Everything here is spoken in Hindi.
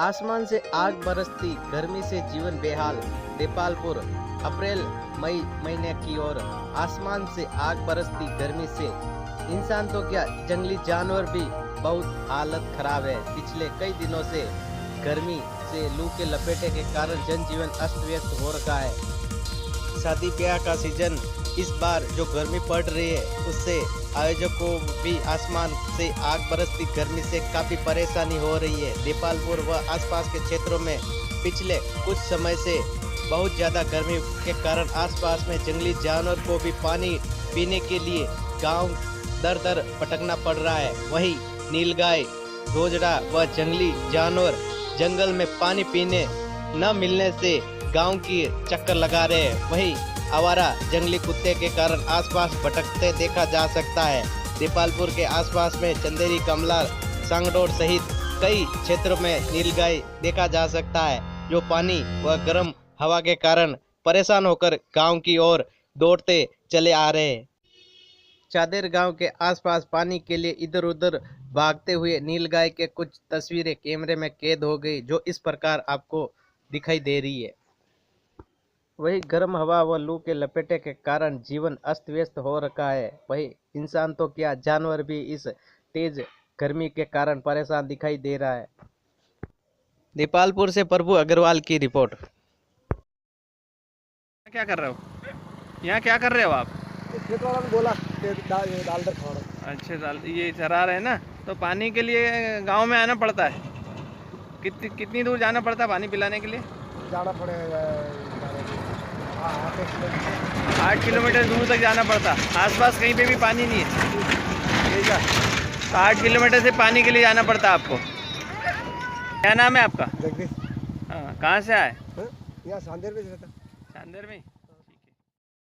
आसमान से आग बरसती, गर्मी से जीवन बेहाल। देपालपुर अप्रैल मई महीने की ओर आसमान से आग बरसती, गर्मी से इंसान तो क्या जंगली जानवर भी बहुत हालत खराब है। पिछले कई दिनों से गर्मी से लू के लपेटे के कारण जनजीवन अस्त व्यस्त हो रखा है। शादी ब्याह का सीजन इस बार जो गर्मी पड़ रही है उससे आयोजकों को भी आसमान से आग बरसती गर्मी से काफ़ी परेशानी हो रही है। देपालपुर व आसपास के क्षेत्रों में पिछले कुछ समय से बहुत ज़्यादा गर्मी के कारण आसपास में जंगली जानवर को भी पानी पीने के लिए गांव दर दर भटकना पड़ रहा है। वहीं नीलगाय, गोजड़ा व जंगली जानवर जंगल में पानी पीने न मिलने से गांव की चक्कर लगा रहे हैं। वहीं आवारा जंगली कुत्ते के कारण आसपास भटकते देखा जा सकता है। देपालपुर के आसपास में चंदेरी, कमला, सांगडोर सहित कई क्षेत्रों में नीलगाय देखा जा सकता है, जो पानी व गर्म हवा के कारण परेशान होकर गांव की ओर दौड़ते चले आ रहे हैं। चादेर गांव के आसपास पानी के लिए इधर उधर भागते हुए नीलगाय के कुछ तस्वीरें कैमरे में कैद हो गई, जो इस प्रकार आपको दिखाई दे रही है। वही गर्म हवा व लू के लपेटे के कारण जीवन अस्त व्यस्त हो रखा है। वही इंसान तो क्या जानवर भी इस तेज गर्मी के कारण परेशान दिखाई दे रहा है। देपालपुर से प्रभु अग्रवाल की रिपोर्ट। क्या कर रहे हो यहाँ? क्या कर रहे हो आप? खेत वाला ने बोला दाल दर खा रहा। अच्छे दाल ये चरा रहे हैं ना, तो पानी के लिए गांव में आना पड़ता है। कितनी दूर जाना पड़ता है पानी पिलाने के लिए? जाना पड़ेगा 8 किलोमीटर दूर तक जाना पड़ता। आसपास कहीं पे भी पानी नहीं है, ठीक है। तो 8 किलोमीटर से पानी के लिए जाना पड़ता आपको। क्या नाम है आपका? जगदीश। हाँ, कहाँ से आए? यहाँ सांदेर में रहता। चांदेर में।